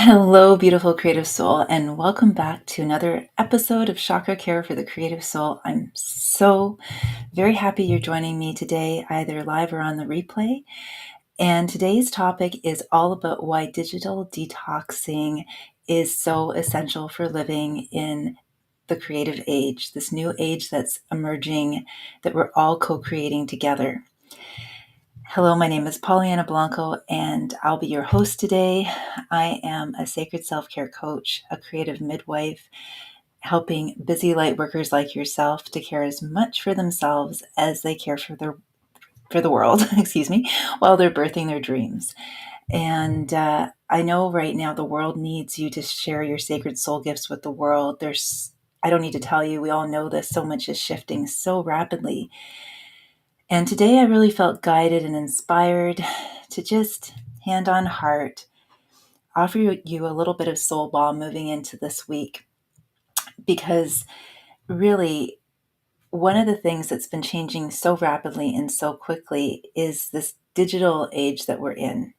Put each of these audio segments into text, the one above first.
Hello, beautiful creative soul, and welcome back to another episode of Chakra-Care for the Creative Soul. I'm so very happy you're joining me today, either live or on the replay. And today's topic is all about why digital detoxing is so essential for living in the creative age, this new age that's emerging that we're all co-creating together. Hello, my name is Pollyanna Blanco, and I'll be your host today. I am a sacred self-care coach, a creative midwife, helping busy light workers like yourself to care as much for themselves as they care for the world, excuse me, while they're birthing their dreams. And I know right now the world needs you to share your sacred soul gifts with the world. I don't need to tell you, we all know this. So much is shifting so rapidly. And today I really felt guided and inspired to just hand on heart offer you a little bit of soul balm moving into this week. Because really, one of the things that's been changing so rapidly and so quickly is this digital age that we're in.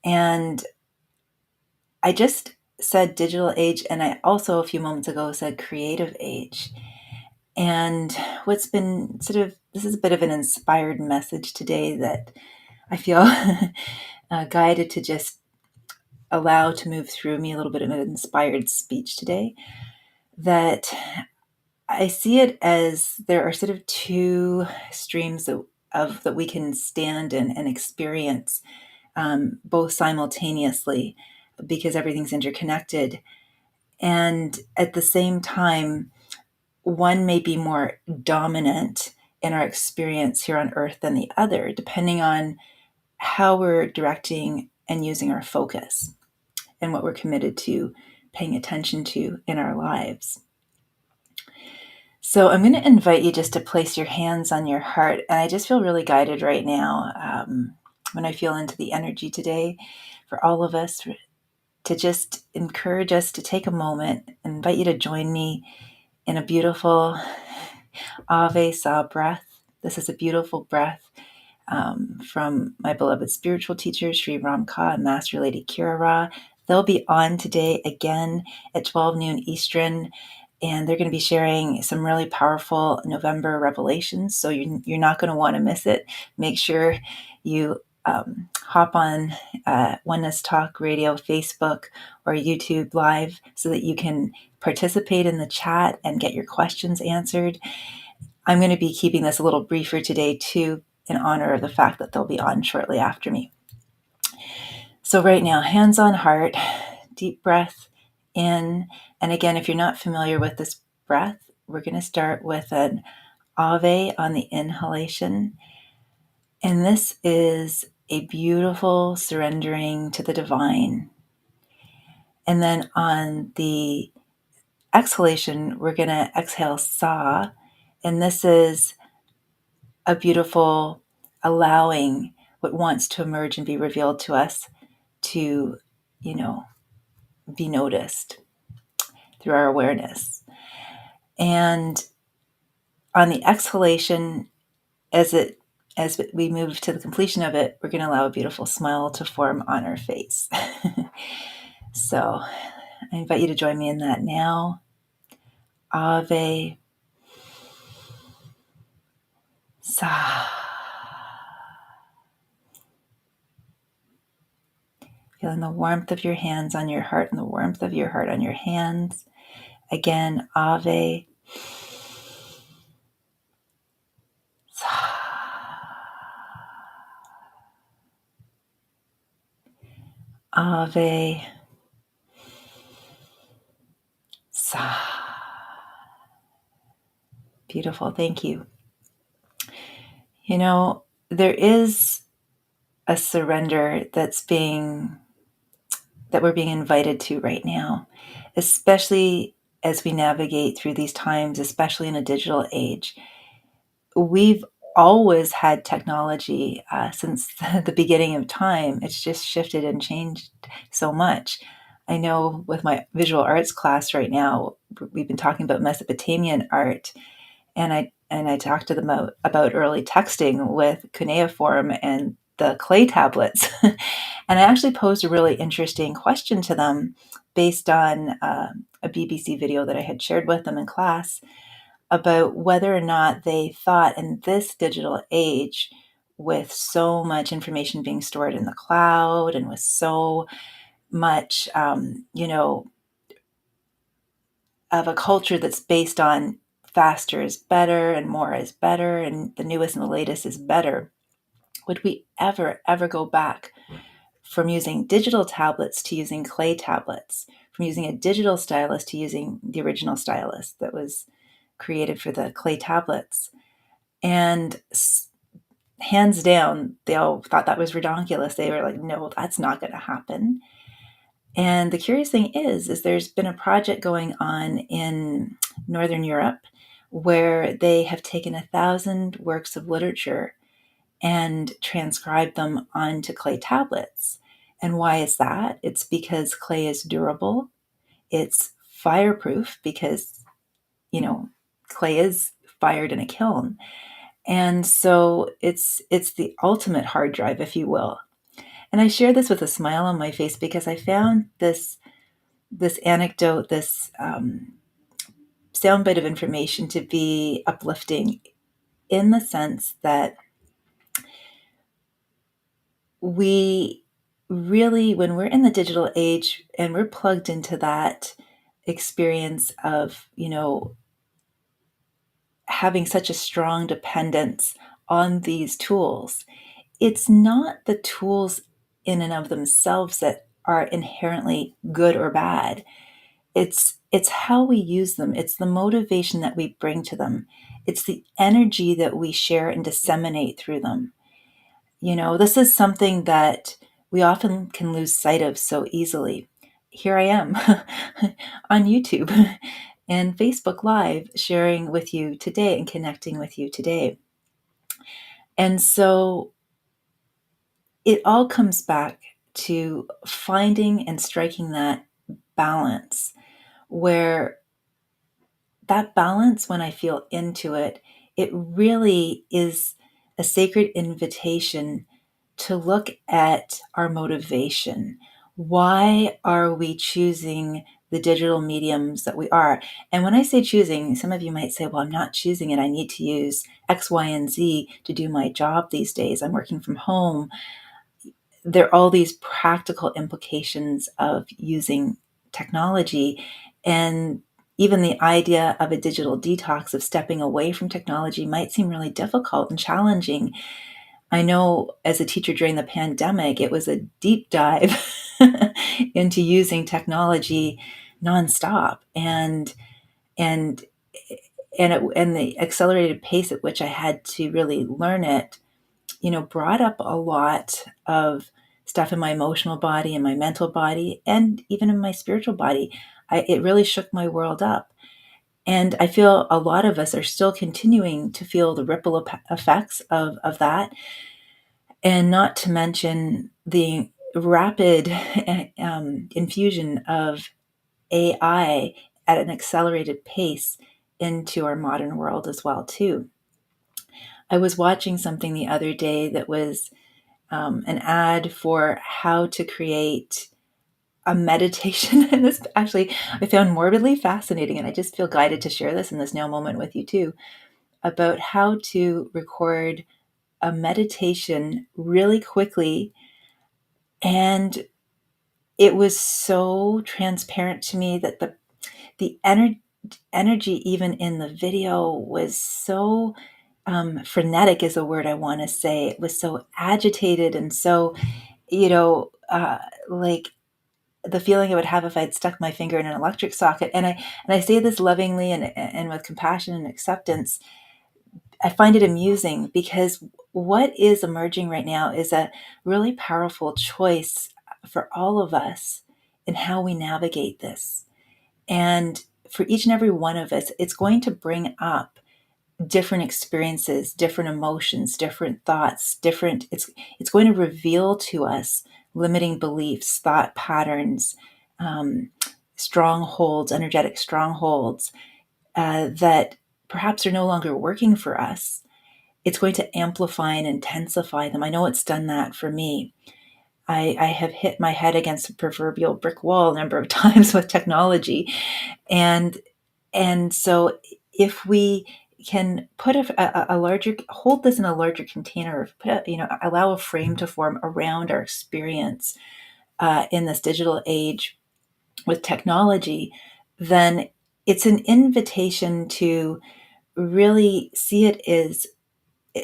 And I just said digital age, and I also a few moments ago said creative age. And what's been this is a bit of an inspired message today that I feel guided to just allow to move through me, a little bit of an inspired speech today, that I see it as there are two streams of that we can stand in and experience both simultaneously because everything's interconnected. And at the same time, one may be more dominant in our experience here on earth than the other, depending on how we're directing and using our focus and what we're committed to paying attention to in our lives. So I'm going to invite you just to place your hands on your heart. And I just feel really guided right now when I feel into the energy today for all of us to just encourage us to take a moment and invite you to join me in a beautiful Ave Sa breath. This is a beautiful breath from my beloved spiritual teachers, Sri Ramka and Master Lady Kira Ra. They'll be on today again at 12 noon Eastern, and they're going to be sharing some really powerful November revelations. So you're not going to want to miss it. Make sure you hop on Oneness Talk Radio, Facebook, or YouTube Live so that you can participate in the chat and get your questions answered. I'm going to be keeping this a little briefer today, too, in honor of the fact that they'll be on shortly after me. So right now, hands on heart, deep breath in. And again, if you're not familiar with this breath, we're going to start with an Ave on the inhalation. And this is a beautiful surrendering to the divine. And then on the exhalation, we're going to exhale Sa. And this is a beautiful allowing what wants to emerge and be revealed to us to, be noticed through our awareness. And on the exhalation, as we move to the completion of it, we're going to allow a beautiful smile to form on our face. So I invite you to join me in that now. Ave Sa. Feeling the warmth of your hands on your heart and the warmth of your heart on your hands. Again, Ave Sa. Ave Sa. Beautiful. Thank you. There is a surrender that we're being invited to right now, especially as we navigate through these times, especially in a digital age. We've always had technology since the beginning of time. It's just shifted and changed so much. I know with my visual arts class right now, we've been talking about Mesopotamian art, and I talked to them about early texting with cuneiform, and the clay tablets. And I actually posed a really interesting question to them based on a BBC video that I had shared with them in class about whether or not they thought in this digital age, with so much information being stored in the cloud and with so much, of a culture that's based on faster is better and more is better and the newest and the latest is better, would we ever go back from using digital tablets to using clay tablets, from using a digital stylus to using the original stylus that was created for the clay tablets? And hands down, they all thought that was ridiculous. They were like, no, that's not going to happen. And the curious thing is there's been a project going on in Northern Europe where they have taken 1,000 works of literature and transcribed them onto clay tablets. And why is that? It's because clay is durable. It's fireproof because, clay is fired in a kiln. And so it's the ultimate hard drive, if you will. And I share this with a smile on my face because I found this anecdote, this soundbite of information to be uplifting in the sense that we really, when we're in the digital age and we're plugged into that experience of, having such a strong dependence on these tools, it's not the tools in and of themselves that are inherently good or bad. It's how we use them. It's the motivation that we bring to them. It's the energy that we share and disseminate through them. This is something that we often can lose sight of so easily. Here I am on YouTube and Facebook Live sharing with you today and connecting with you today. And so it all comes back to finding and striking that balance, where that balance, when I feel into it, it really is a sacred invitation to look at our motivation. Why are we choosing the digital mediums that we are? And when I say choosing, some of you might say, well, I'm not choosing it. I need to use X, Y, and Z to do my job these days. I'm working from home. There are all these practical implications of using technology. And even the idea of a digital detox, of stepping away from technology, might seem really difficult and challenging. I know as a teacher during the pandemic, it was a deep dive into using technology nonstop, and the accelerated pace at which I had to really learn it, brought up a lot of stuff in my emotional body and my mental body, and even in my spiritual body. It really shook my world up. And I feel a lot of us are still continuing to feel the ripple effects of that. And not to mention the rapid infusion of AI at an accelerated pace into our modern world as well, too. I was watching something the other day that was an ad for how to create a meditation. And this actually I found morbidly fascinating, and I just feel guided to share this in this now moment with you too, about how to record a meditation really quickly. And it was so transparent to me that the energy even in the video was so frenetic is a word I want to say. It was so agitated and so, like the feeling I would have if I'd stuck my finger in an electric socket. And I say this lovingly and with compassion and acceptance. I find it amusing because what is emerging right now is a really powerful choice for all of us in how we navigate this. And for each and every one of us, it's going to bring up different experiences, different emotions, different thoughts, it's going to reveal to us limiting beliefs, thought patterns, strongholds, energetic strongholds that perhaps are no longer working for us. it's going to amplify and intensify them. I know it's done that for me. I have hit my head against a proverbial brick wall a number of times with technology. And so if we can put a larger, hold this in a larger container, allow a frame to form around our experience in this digital age with technology, then it's an invitation to really see it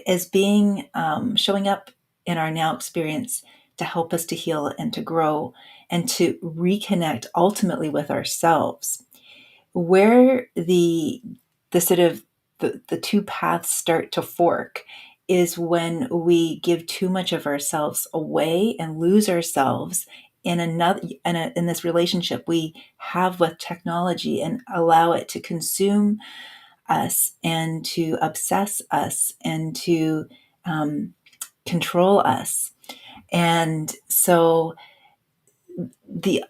as being showing up in our now experience to help us to heal and to grow and to reconnect ultimately with ourselves. Where the sort of the two paths start to fork is when we give too much of ourselves away and lose ourselves in in this relationship we have with technology, and allow it to consume us and to obsess us and to control us. And so the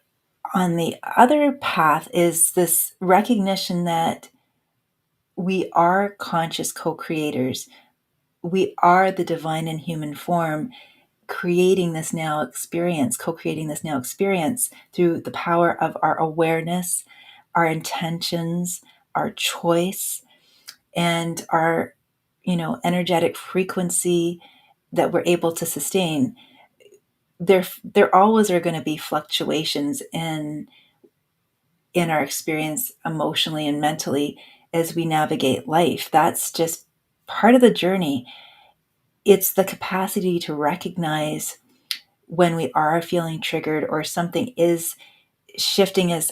on the other path is this recognition that we are conscious co-creators. We are the divine in human form, creating this now experience, co-creating this now experience through the power of our awareness, our intentions, our choice, and our, energetic frequency that we're able to sustain. There always are going to be fluctuations in our experience emotionally and mentally as we navigate life. That's just part of the journey. It's the capacity to recognize when we are feeling triggered or something is shifting us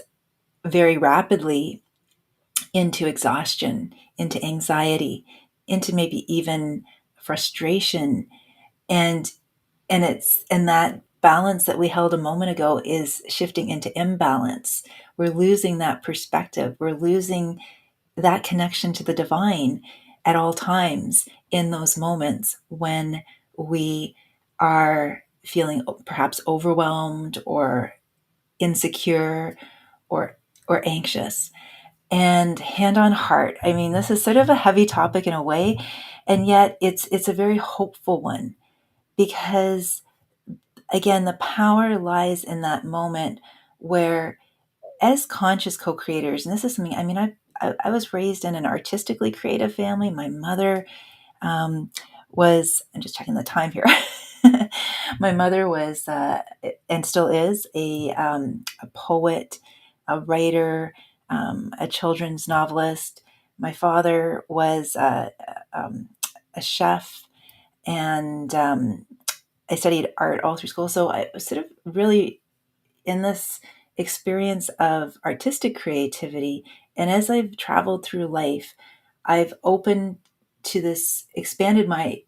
very rapidly into exhaustion, into anxiety, into maybe even frustration. And that balance that we held a moment ago is shifting into imbalance. We're losing that perspective. We're losing that connection to the divine at all times in those moments when we are feeling perhaps overwhelmed or insecure or anxious. And hand on heart, I mean, this is sort of a heavy topic in a way, and yet it's a very hopeful one, because again, the power lies in that moment where, as conscious co-creators, and this is something, I mean, I was raised in an artistically creative family. My mother was, I'm just checking the time here. My mother was, and still is, a poet, a writer, a children's novelist. My father was a chef, and I studied art all through school. So I was sort of really in this experience of artistic creativity. And as I've traveled through life, I've opened to this, expanded my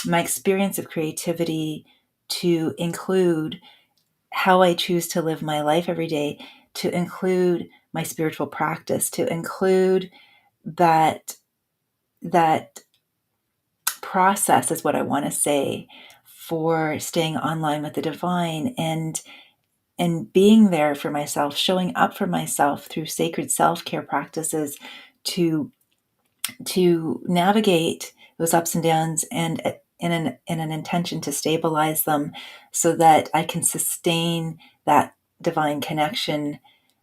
experience of creativity to include how I choose to live my life every day, to include my spiritual practice, to include that process is what I want to say for staying online with the divine, and being there for myself, showing up for myself through sacred self-care practices to navigate those ups and downs, and in an intention to stabilize them so that I can sustain that divine connection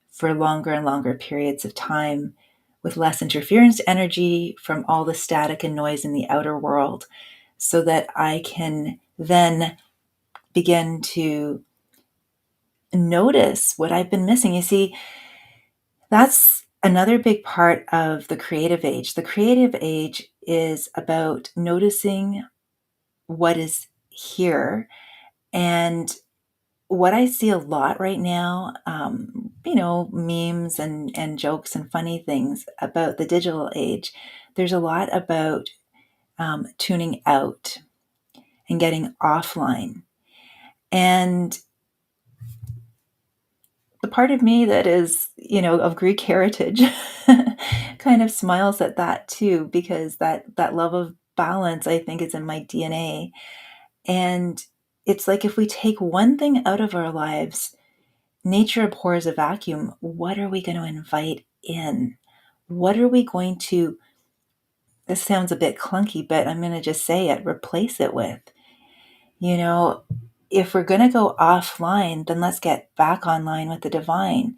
for longer and longer periods of time with less interference energy from all the static and noise in the outer world, so that I can then begin to notice what I've been missing. You see, that's another big part of the creative age. The creative age is about noticing what is here. And what I see a lot right now, memes and jokes and funny things about the digital age, there's a lot about tuning out and getting offline. And the part of me that is, of Greek heritage kind of smiles at that too, because that love of balance, I think, is in my DNA. And it's like, if we take one thing out of our lives, nature abhors a vacuum. What are we going to invite in? What are we going to this sounds a bit clunky, but I'm going to just say it, replace it with, you know, if we're going to go offline, then let's get back online with the divine.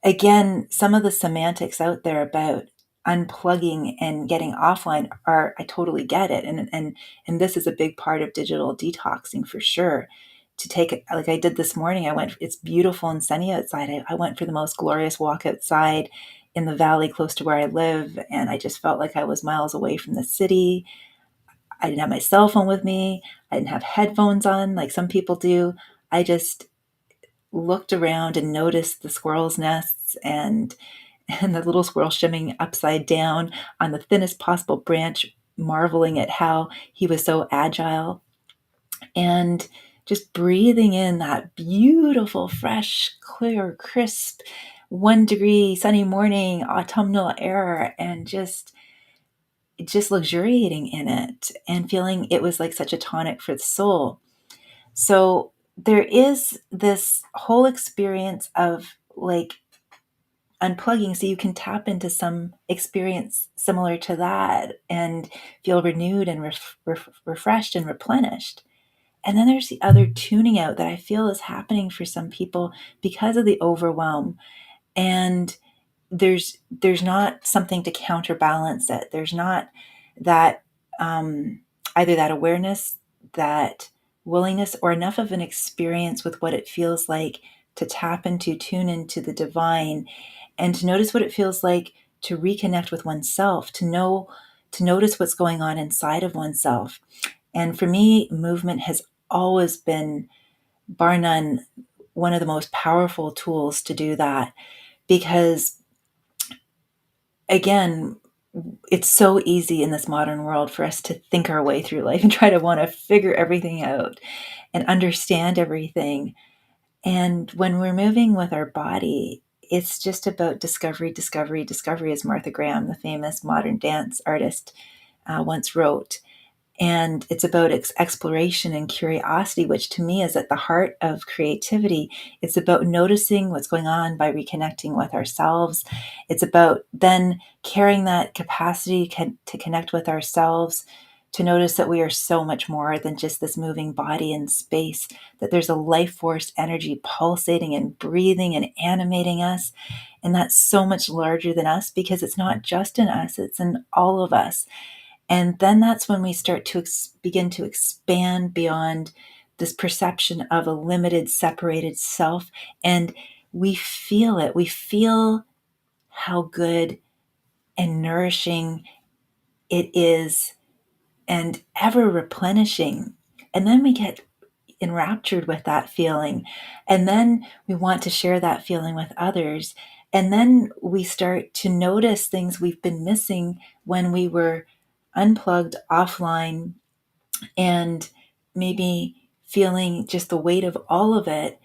Again, some of the semantics out there about unplugging and getting offline are, I totally get it. And this is a big part of digital detoxing for sure. To take it, like I did this morning, it's beautiful and sunny outside. I went for the most glorious walk outside in the valley close to where I live. And I just felt like I was miles away from the city. I didn't have my cell phone with me. I didn't have headphones on like some people do. I just looked around and noticed the squirrels' nests and the little squirrel shimming upside down on the thinnest possible branch, marveling at how he was so agile, and just breathing in that beautiful, fresh, clear, crisp, 1 degree sunny morning, autumnal air, and just luxuriating in it and feeling it was like such a tonic for the soul. So there is this whole experience of like unplugging so you can tap into some experience similar to that and feel renewed and refreshed and replenished. And then there's the other tuning out that I feel is happening for some people because of the overwhelm. And there's not something to counterbalance it. There's not that either that awareness, that willingness, or enough of an experience with what it feels like to tap into, tune into the divine, and to notice what it feels like to reconnect with oneself, to notice what's going on inside of oneself. And for me, movement has always been, bar none, one of the most powerful tools to do that. Because again, it's so easy in this modern world for us to think our way through life and try to want to figure everything out and understand everything. And when we're moving with our body, it's just about discovery, discovery, discovery, as Martha Graham, the famous modern dance artist, once wrote. And it's about exploration and curiosity, which to me is at the heart of creativity. It's about noticing what's going on by reconnecting with ourselves. It's about then carrying that capacity to connect with ourselves, to notice that we are so much more than just this moving body in space, that there's a life force energy pulsating and breathing and animating us. And that's so much larger than us because it's not just in us, it's in all of us. And then that's when we start to begin to expand beyond this perception of a limited, separated self. And we feel it. We feel how good and nourishing it is and ever replenishing. And then we get enraptured with that feeling. And then we want to share that feeling with others. And then we start to notice things we've been missing when we were unplugged, offline, and maybe feeling just the weight of all of it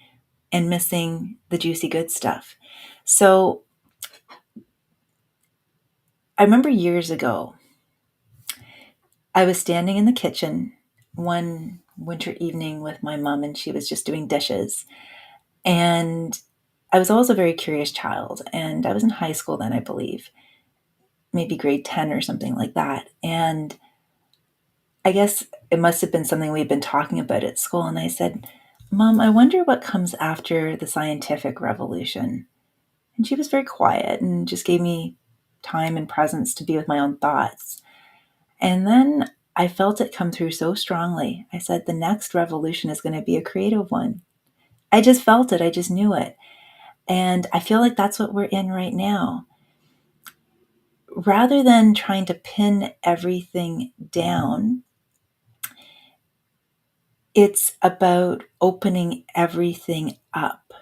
and missing the juicy good stuff. So I remember years ago, I was standing in the kitchen one winter evening with my mom, and she was just doing dishes. And I was always a very curious child, and I was in high school then, I believe, maybe grade 10 or something like that. And I guess it must have been something we'd been talking about at school. And I said, Mom, I wonder what comes after the scientific revolution. And she was very quiet and just gave me time and presence to be with my own thoughts. And then I felt it come through so strongly. I said, the next revolution is going to be a creative one. I just felt it. I just knew it. And I feel like that's what we're in right now. Rather than trying to pin everything down, it's about opening everything up.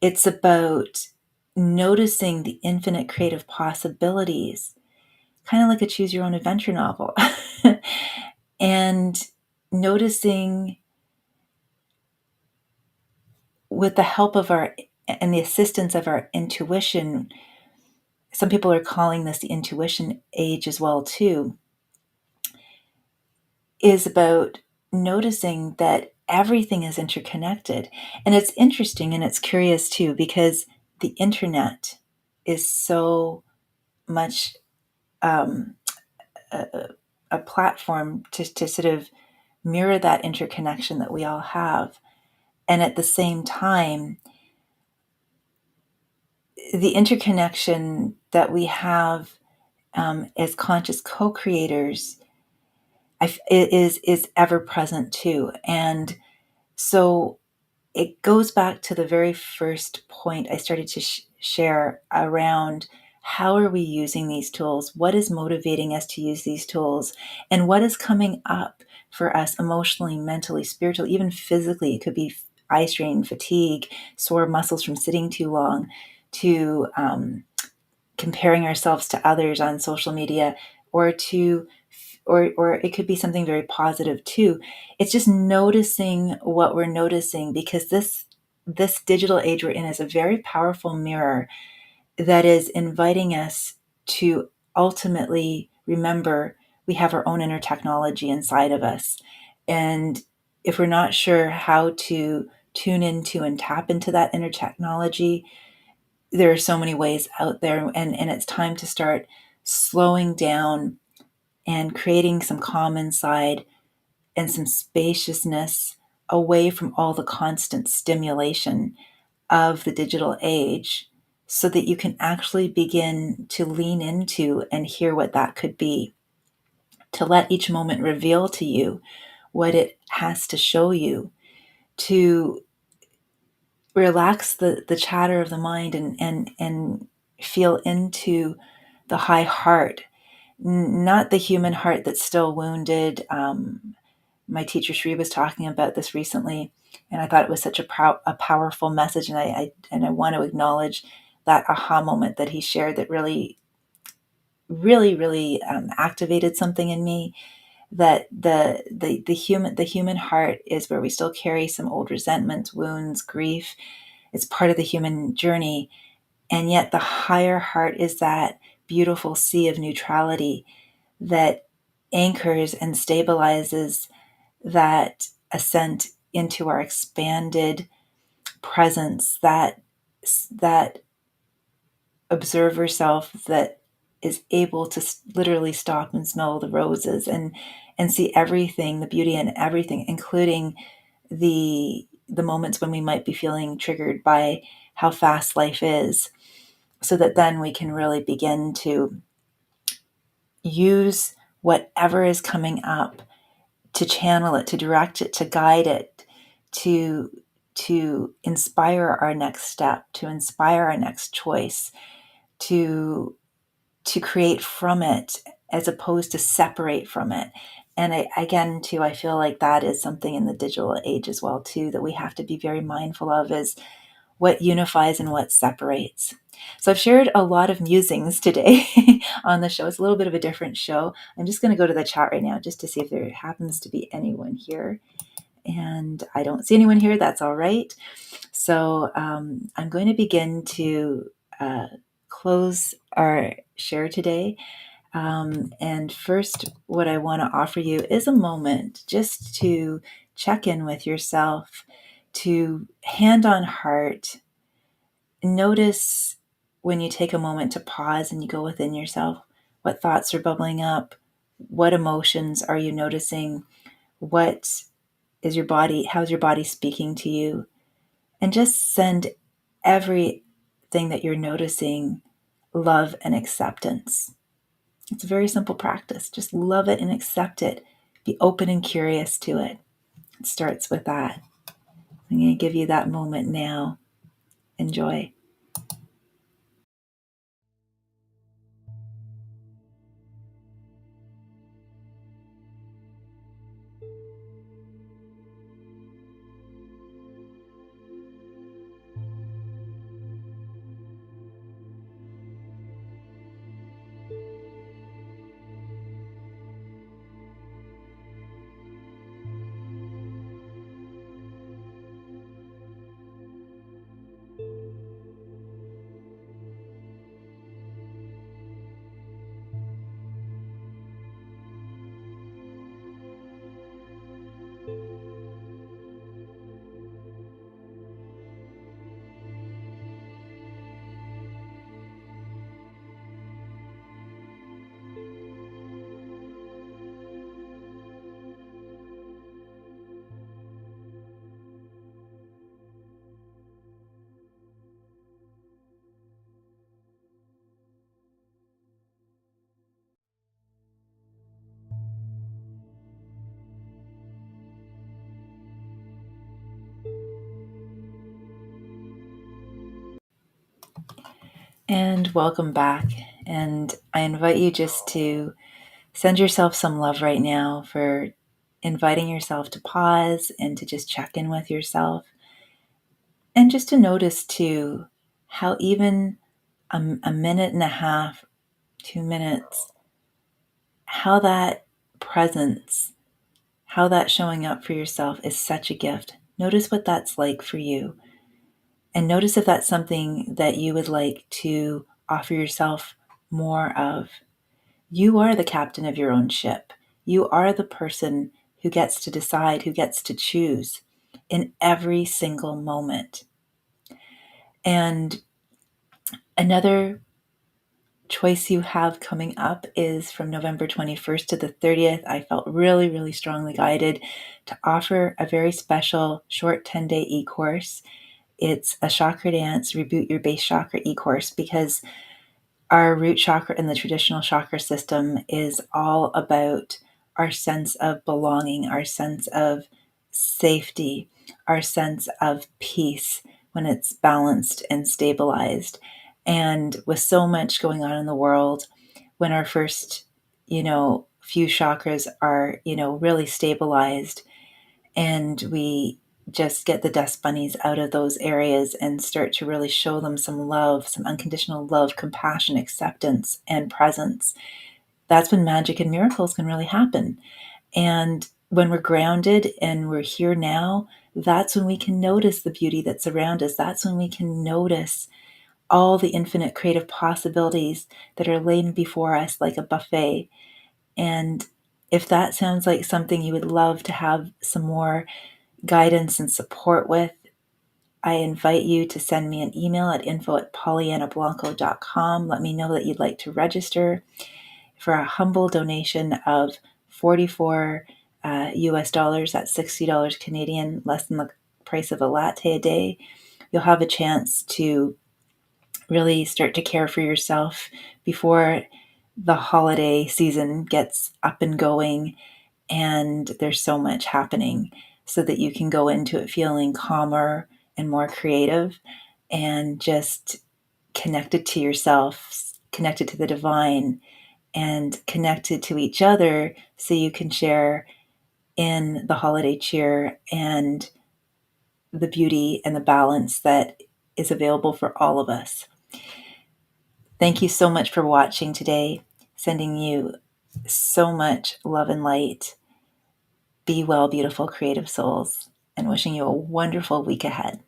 It's about noticing the infinite creative possibilities, kind of like a choose your own adventure novel, and noticing with the help of and the assistance of our intuition. Some people are calling this the intuition age as well too, is about noticing that everything is interconnected. And it's interesting and it's curious too, because the internet is so much a platform to sort of mirror that interconnection that we all have. And at the same time, the interconnection that we have as conscious co-creators is ever present too. And so it goes back to the very first point I started to share around how are we using these tools? What is motivating us to use these tools? And what is coming up for us emotionally, mentally, spiritually, even physically? It could be eye strain, fatigue, sore muscles from sitting too long, to comparing ourselves to others on social media, or to or it could be something very positive too. It's just noticing what we're noticing, because this digital age we're in is a very powerful mirror that is inviting us to ultimately remember we have our own inner technology inside of us. And if we're not sure how to tune into and tap into that inner technology, there are so many ways out there, and it's time to start slowing down and creating some calm inside and some spaciousness away from all the constant stimulation of the digital age, so that you can actually begin to lean into and hear what that could be, to let each moment reveal to you what it has to show you, to relax the chatter of the mind, and feel into the high heart, not the human heart that's still wounded. My teacher Sri was talking about this recently, and I thought it was such a powerful message, and I want to acknowledge that aha moment that he shared that really, really, really activated something in me. That the human heart is where we still carry some old resentments, wounds, grief. It's part of the human journey, and yet the higher heart is that beautiful sea of neutrality that anchors and stabilizes that ascent into our expanded presence, that observer self that is able to literally stop and smell the roses, and see everything, the beauty in everything, including the moments when we might be feeling triggered by how fast life is, so that then we can really begin to use whatever is coming up, to channel it, to direct it, to guide it, to inspire our next step, to inspire our next choice, to create from it, as opposed to separate from it. And again, too, I feel like that is something in the digital age as well, too, that we have to be very mindful of, is what unifies and what separates. So I've shared a lot of musings today on the show. It's a little bit of a different show. I'm just going to go to the chat right now just to see if there happens to be anyone here. And I don't see anyone here. That's all right. So I'm going to begin to close our share today. And first, what I want to offer you is a moment just to check in with yourself, to hand on heart. Notice when you take a moment to pause and you go within yourself, what thoughts are bubbling up, what emotions are you noticing, what is your body, how's your body speaking to you, and just send everything that you're noticing love and acceptance. It's a very simple practice. Just love it and accept it. Be open and curious to it. It starts with that. I'm going to give you that moment now. Enjoy. And welcome back. And I invite you just to send yourself some love right now for inviting yourself to pause and to just check in with yourself. And just to notice too how even a minute and a half, 2 minutes, how that presence, how that showing up for yourself is such a gift. Notice what that's like for you. And notice if that's something that you would like to offer yourself more of. You are the captain of your own ship. You are the person who gets to decide, who gets to choose in every single moment. And another choice you have coming up is from November 21st to the 30th. I felt really, really strongly guided to offer a very special short 10-day e-course. It's a chakra dance, reboot your base chakra e-course, because our root chakra in the traditional chakra system is all about our sense of belonging, our sense of safety, our sense of peace when it's balanced and stabilized. And with so much going on in the world, when our first, few chakras are, really stabilized, and we just get the dust bunnies out of those areas and start to really show them some love, some unconditional love, compassion, acceptance, and presence. That's when magic and miracles can really happen. And when we're grounded and we're here now, that's when we can notice the beauty that's around us. That's when we can notice all the infinite creative possibilities that are laid before us like a buffet. And if that sounds like something you would love to have some more guidance and support with, I invite you to send me an email at info@pollyannablanco.com. Let me know that you'd like to register for a humble donation of 44 US dollars. That's $60 Canadian, less than the price of a latte a day. You'll have a chance to really start to care for yourself before the holiday season gets up and going, and there's so much happening, so that you can go into it feeling calmer and more creative and just connected to yourself, connected to the divine, and connected to each other, so you can share in the holiday cheer and the beauty and the balance that is available for all of us. Thank you so much for watching today. Sending you so much love and light. Be well, beautiful, creative souls, and wishing you a wonderful week ahead.